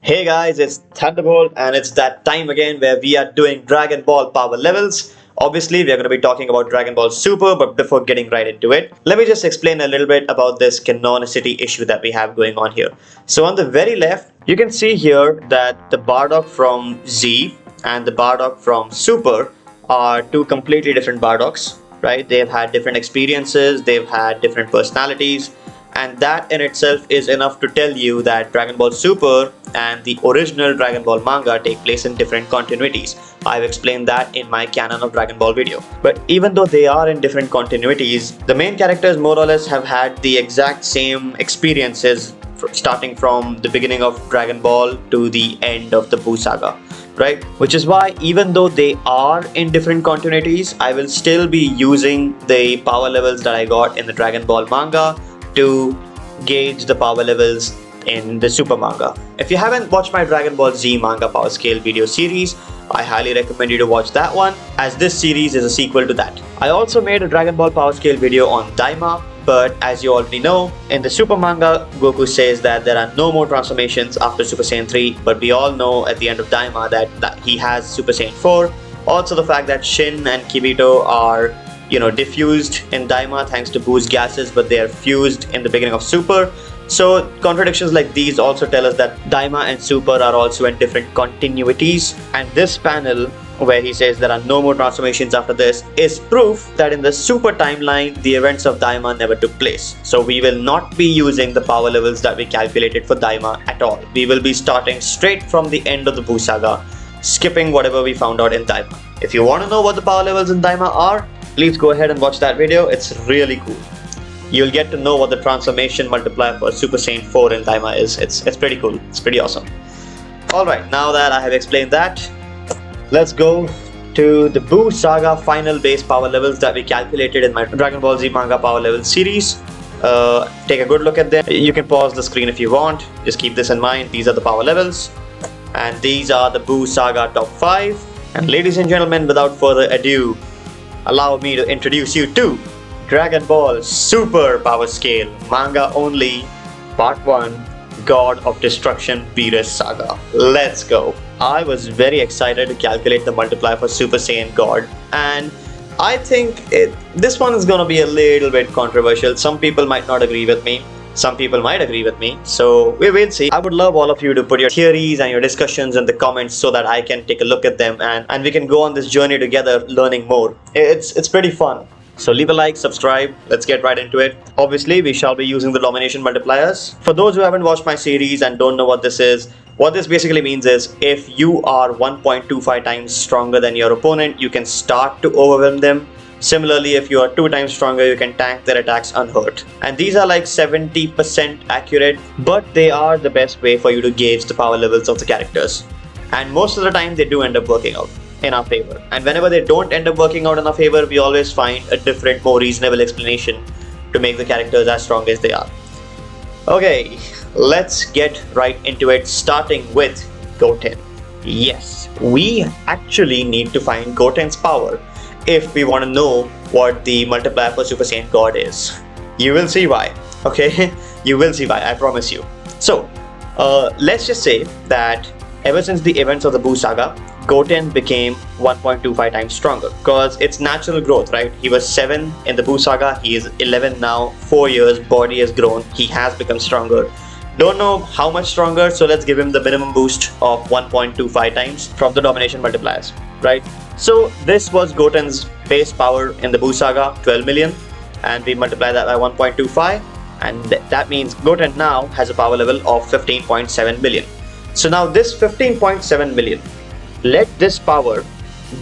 Hey guys, it's Thunderbolt and it's that time again where we are doing Dragon Ball power levels. Obviously, we are going to be talking about Dragon Ball Super, but before getting right into it, let me just explain a little bit about this canonicity issue that we have going on here. So on the very left, you can see here that the Bardock from Z and the Bardock from Super are two completely different Bardocks, right? They've had different experiences, they've had different personalities, and that in itself is enough to tell you that Dragon Ball Super and the original Dragon Ball manga take place in different continuities. I've explained that in my canon of Dragon Ball video. But even though they are in different continuities, the main characters more or less have had the exact same experiences starting from the beginning of Dragon Ball to the end of the Buu saga, right? Which is why even though they are in different continuities, I will still be using the power levels that I got in the Dragon Ball manga to gauge the power levels in the Super manga. If you haven't watched my Dragon Ball Z manga power scale video series, I highly recommend you to watch that one, as this series is a sequel to that. I also made a Dragon Ball power scale video on Daima, but as you already know, in the Super manga, Goku says that there are no more transformations after Super Saiyan 3, but we all know at the end of Daima that he has Super Saiyan 4. Also the fact that Shin and Kibito are diffused in Daima thanks to Buu's gases, but they are fused in the beginning of Super. So contradictions like these also tell us that Daima and Super are also in different continuities, and this panel where he says there are no more transformations after this is proof that in the Super timeline the events of Daima never took place. So we will not be using the power levels that we calculated for Daima at all. We will be starting straight from the end of the Buu saga, skipping whatever we found out in Daima. If you want to know what the power levels in Daima are, please go ahead and watch that video. It's really cool. You'll get to know what the transformation multiplier for Super Saiyan 4 in Daima is. It's pretty cool. It's pretty awesome. Alright, now that I have explained that, let's go to the Buu saga final base power levels that we calculated in my Dragon Ball Z manga power level series. Take a good look at them. You can pause the screen if you want. Just keep this in mind. These are the power levels. And these are the Buu saga top 5. And ladies and gentlemen, without further ado, allow me to introduce you to Dragon Ball Super Power Scale Manga Only Part 1 God of Destruction Beerus Saga. Let's go. I was very excited to calculate the multiplier for Super Saiyan God, and I think this one is gonna be a little bit controversial. Some people might not agree with me. Some people might agree with me, so we will see. I would love all of you to put your theories and your discussions in the comments so that I can take a look at them and we can go on this journey together learning more. It's pretty fun. So leave a like, subscribe, let's get right into it. Obviously, we shall be using the domination multipliers. For those who haven't watched my series and don't know what this is, what this basically means is if you are 1.25 times stronger than your opponent, you can start to overwhelm them. Similarly, if you are 2 times stronger, you can tank their attacks unhurt. And these are like 70% accurate, but they are the best way for you to gauge the power levels of the characters. And most of the time, they do end up working out in our favor. And whenever they don't end up working out in our favor, we always find a different, more reasonable explanation to make the characters as strong as they are. Okay, let's get right into it, starting with Goten. Yes, we actually need to find Goten's power if we want to know what the multiplier for Super Saiyan God is. You will see why, okay? You will see why, I promise you. So, let's just say that ever since the events of the Buu saga, Goten became 1.25 times stronger because it's natural growth, right? He was 7 in the Buu saga, he is 11 now, 4 years, body has grown, he has become stronger. Don't know how much stronger, so let's give him the minimum boost of 1.25 times from the domination multipliers, right? So this was Goten's base power in the Buu saga, 12 million, and we multiply that by 1.25, and that means Goten now has a power level of 15.7 million. So now this 15.7 million, let this power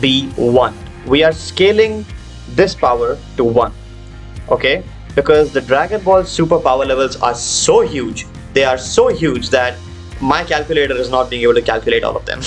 be 1. We are scaling this power to 1, okay? Because the Dragon Ball Super power levels are so huge, they are so huge that my calculator is not being able to calculate all of them.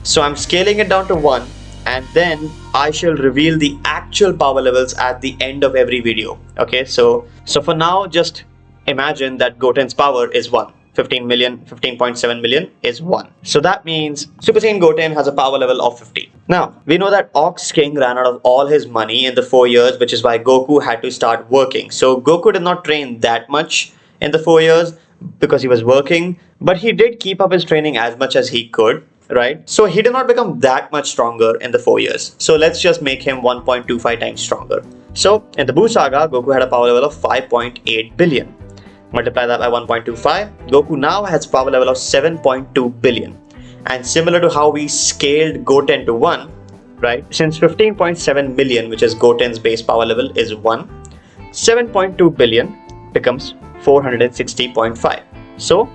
So I'm scaling it down to 1, and then I shall reveal the actual power levels at the end of every video, okay? So for now, just imagine that Goten's power is 1. 15.7 million is 1. So that means Super Saiyan Goten has a power level of 15. Now, we know that Ox King ran out of all his money in the 4 years, which is why Goku had to start working. So Goku did not train that much in the 4 years, because he was working, but he did keep up his training as much as he could, right? So he did not become that much stronger in the 4 years. So let's just make him 1.25 times stronger. So in the Buu Saga, Goku had a power level of 5.8 billion. Multiply that by 1.25, Goku now has power level of 7.2 billion. And similar to how we scaled Goten to 1, right? Since 15.7 million, which is Goten's base power level, is 1, 7.2 billion becomes 460.5. So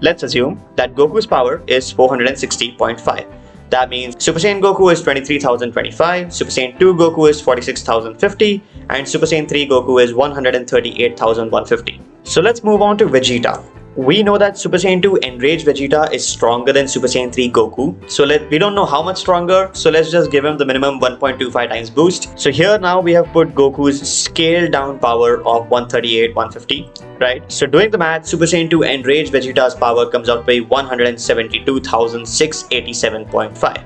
let's assume that Goku's power is 460.5. That means Super Saiyan Goku is 23,025, Super Saiyan 2 Goku is 46,050, and Super Saiyan 3 Goku is 138,150. So let's move on to Vegeta. We know that Super Saiyan 2 Enraged Vegeta is stronger than Super Saiyan 3 Goku. So we don't know how much stronger, so let's just give him the minimum 1.25 times boost. So here now we have put Goku's scaled down power of 138, 150, right? So doing the math, Super Saiyan 2 Enraged Vegeta's power comes out to be 172,687.5.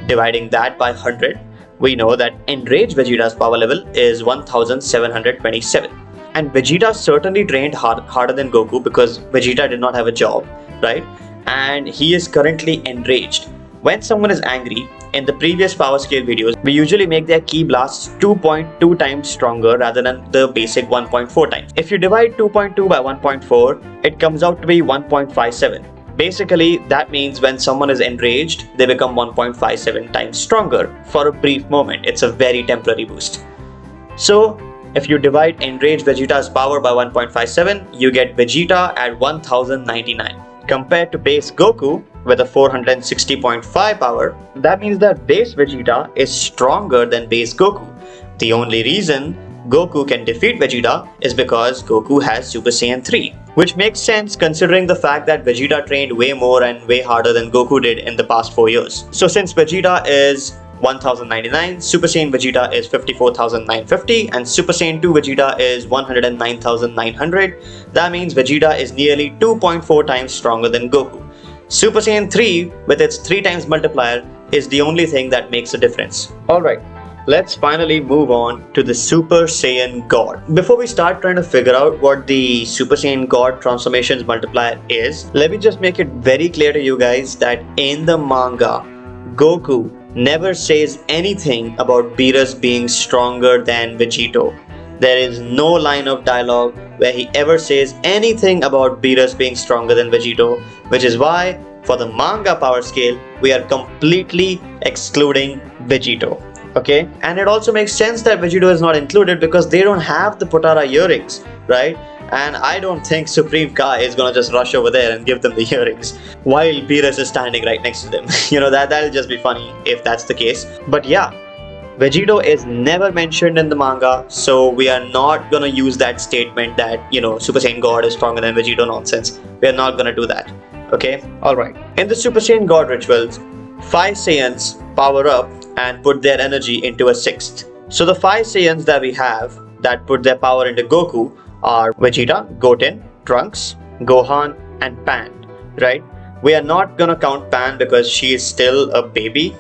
Dividing that by 100, we know that Enraged Vegeta's power level is 1,727. And Vegeta certainly trained harder than Goku because Vegeta did not have a job, right? And he is currently enraged. When someone is angry, in the previous power scale videos, we usually make their ki blasts 2.2 times stronger rather than the basic 1.4 times. If you divide 2.2 by 1.4, it comes out to be 1.57. Basically, that means when someone is enraged, they become 1.57 times stronger for a brief moment. It's a very temporary boost. So, if you divide Enraged Vegeta's power by 1.57, you get Vegeta at 1099. Compared to base Goku with a 460.5 power, that means that base Vegeta is stronger than base Goku. The only reason Goku can defeat Vegeta is because Goku has Super Saiyan 3, which makes sense considering the fact that Vegeta trained way more and way harder than Goku did in the past 4 years. So since Vegeta is 1099, Super Saiyan Vegeta is 54,950, and Super Saiyan 2 Vegeta is 109,900. That means Vegeta is nearly 2.4 times stronger than Goku. Super Saiyan 3 with its 3 times multiplier is the only thing that makes a difference. Alright, let's finally move on to the Super Saiyan God. Before we start trying to figure out what the Super Saiyan God transformations multiplier is, let me just make it very clear to you guys that in the manga, Goku never says anything about Beerus being stronger than Vegito. There is no line of dialogue where he ever says anything about Beerus being stronger than Vegito, which is why for the manga power scale, we are completely excluding Vegito. Okay, and it also makes sense that Vegito is not included because they don't have the Potara earrings, right? And I don't think Supreme Kai is gonna just rush over there and give them the earrings while Beerus is standing right next to them. That'll just be funny if that's the case. But yeah, Vegito is never mentioned in the manga, so we are not gonna use that statement that, Super Saiyan God is stronger than Vegito nonsense. We are not gonna do that. Okay? Alright. In the Super Saiyan God rituals, 5 Saiyans power up and put their energy into a 6th. So the 5 Saiyans that we have that put their power into Goku are Vegeta, Goten, Trunks, Gohan, and Pan, right? We are not gonna count Pan because she is still a baby.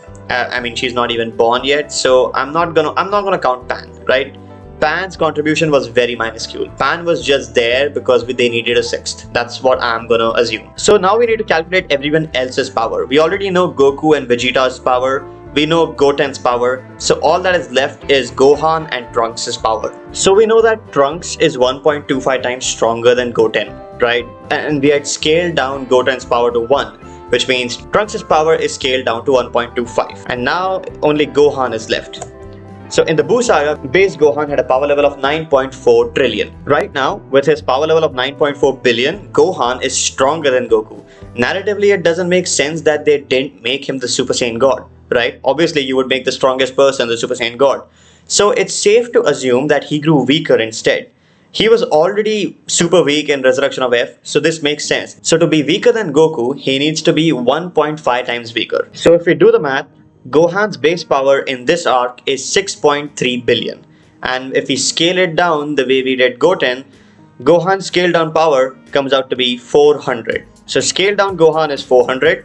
She's not even born yet, so I'm not gonna count Pan, right? Pan's contribution was very minuscule. Pan was just there because they needed a 6th. That's what I'm gonna assume. So now we need to calculate everyone else's power. We already know Goku and Vegeta's power. We know Goten's power, so all that is left is Gohan and Trunks' power. So we know that Trunks is 1.25 times stronger than Goten, right? And we had scaled down Goten's power to 1, which means Trunks' power is scaled down to 1.25. And now only Gohan is left. So in the Buu Saga, base Gohan had a power level of 9.4 trillion. Right now, with his power level of 9.4 billion, Gohan is stronger than Goku. Narratively, it doesn't make sense that they didn't make him the Super Saiyan God, right? Obviously, you would make the strongest person the Super Saiyan God. So it's safe to assume that he grew weaker instead. He was already super weak in Resurrection of F, so this makes sense. So to be weaker than Goku, he needs to be 1.5 times weaker. So if we do the math, Gohan's base power in this arc is 6.3 billion. And if we scale it down the way we did Goten, Gohan's scaled down power comes out to be 400. So scaled down Gohan is 400.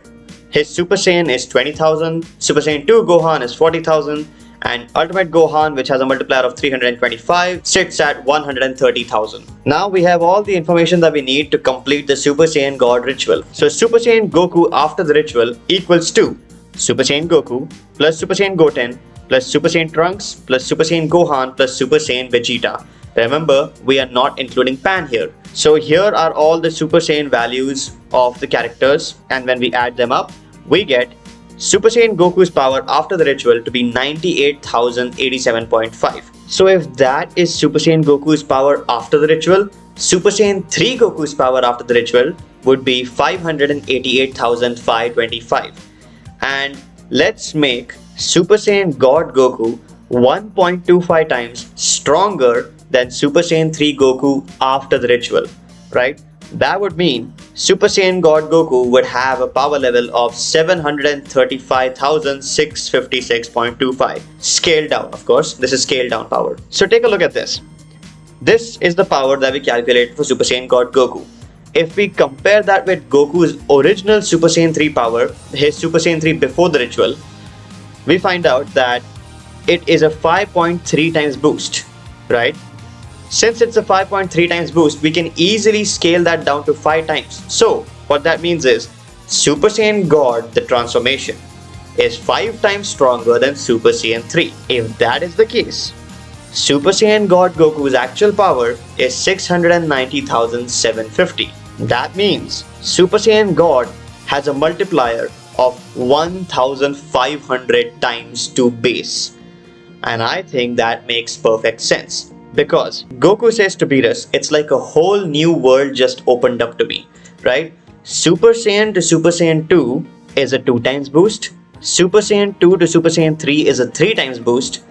His Super Saiyan is 20,000, Super Saiyan 2 Gohan is 40,000, And Ultimate Gohan, which has a multiplier of 325, sits at 130,000. Now we have all the information that we need to complete the Super Saiyan God ritual. So Super Saiyan Goku after the ritual equals to Super Saiyan Goku plus Super Saiyan Goten plus Super Saiyan Trunks plus Super Saiyan Gohan plus Super Saiyan Vegeta. Remember, we are not including Pan here. So here are all the Super Saiyan values of the characters, and when we add them up, we get Super Saiyan Goku's power after the ritual to be 98,087.5. So if that is Super Saiyan Goku's power after the ritual, Super Saiyan 3 Goku's power after the ritual would be 588,525. And let's make Super Saiyan God Goku 1.25 times stronger than Super Saiyan 3 Goku after the ritual, right? That would mean Super Saiyan God Goku would have a power level of 735,656.25. Scaled down, of course. This is scaled down power. So take a look at this. This is the power that we calculated for Super Saiyan God Goku. If we compare that with Goku's original Super Saiyan 3 power, his Super Saiyan 3 before the ritual, we find out that it is a 5.3 times boost, right? Since it's a 5.3 times boost, we can easily scale that down to 5 times. So what that means is Super Saiyan God, the transformation, is 5 times stronger than Super Saiyan 3. If that is the case, Super Saiyan God Goku's actual power is 690,750. That means Super Saiyan God has a multiplier of 1,500 times 2 base. And I think that makes perfect sense. Because Goku says to Beerus, it's like a whole new world just opened up to me, right? Super Saiyan to Super Saiyan 2 is a 2 times boost. Super Saiyan 2 to Super Saiyan 3 is a 3 times boost.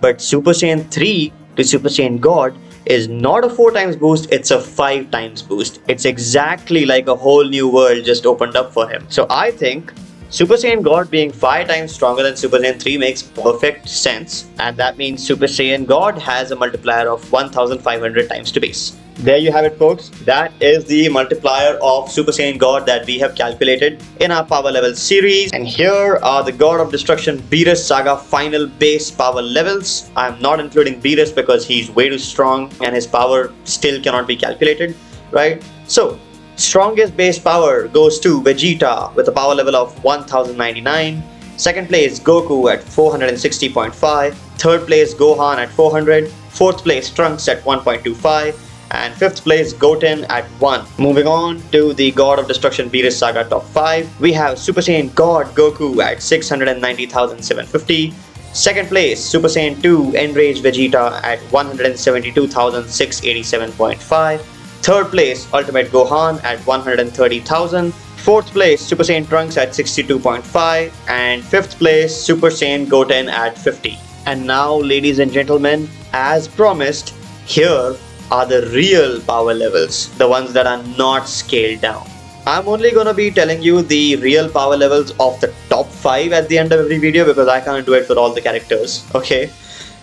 But Super Saiyan 3 to Super Saiyan God is not a 4 times boost, it's a 5 times boost. It's exactly like a whole new world just opened up for him. So I think Super Saiyan God being 5 times stronger than Super Saiyan 3 makes perfect sense, and that means Super Saiyan God has a multiplier of 1500 times to base. There you have it, folks. That is the multiplier of Super Saiyan God that we have calculated in our power level series. And here are the God of Destruction Beerus Saga final base power levels. I am not including Beerus because he's way too strong and his power still cannot be calculated, right? So strongest base power goes to Vegeta with a power level of 1099. Second place Goku at 460.5. Third place Gohan at 400. Fourth place Trunks at 1.25. And fifth place Goten at 1. Moving on to the God of Destruction Beerus Saga top 5. We have Super Saiyan God Goku at 690,750. Second place Super Saiyan 2 Enraged Vegeta at 172,687.5. Third place Ultimate Gohan at 130,000. Fourth place Super Saiyan Trunks at 62.5. And fifth place Super Saiyan Goten at 50. And now, ladies and gentlemen, as promised, here are the real power levels, the ones that are not scaled down. I'm only gonna be telling you the real power levels of the top 5 at the end of every video because I can't do it for all the characters, okay?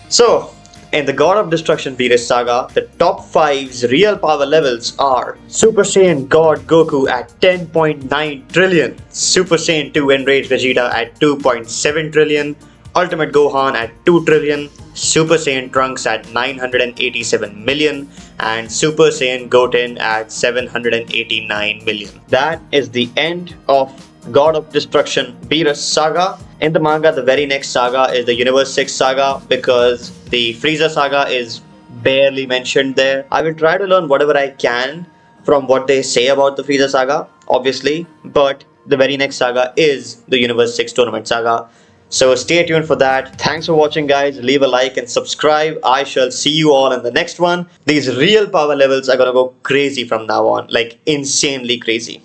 So, in the God of Destruction Beerus Saga, the top 5's real power levels are Super Saiyan God Goku at 10.9 trillion, Super Saiyan 2 Enraged Vegeta at 2.7 trillion, Ultimate Gohan at 2 trillion, Super Saiyan Trunks at 987 million, and Super Saiyan Goten at 789 million. That is the end of God of Destruction Beerus Saga. In the manga, the very next saga is the Universe 6 saga because the Frieza saga is barely mentioned there. I will try to learn whatever I can from what they say about the Frieza saga, obviously, but the very next saga is the Universe 6 tournament saga. So stay tuned for that. Thanks for watching, guys. Leave a like and subscribe. I shall see you all in the next one. These real power levels are gonna go crazy from now on, like insanely crazy.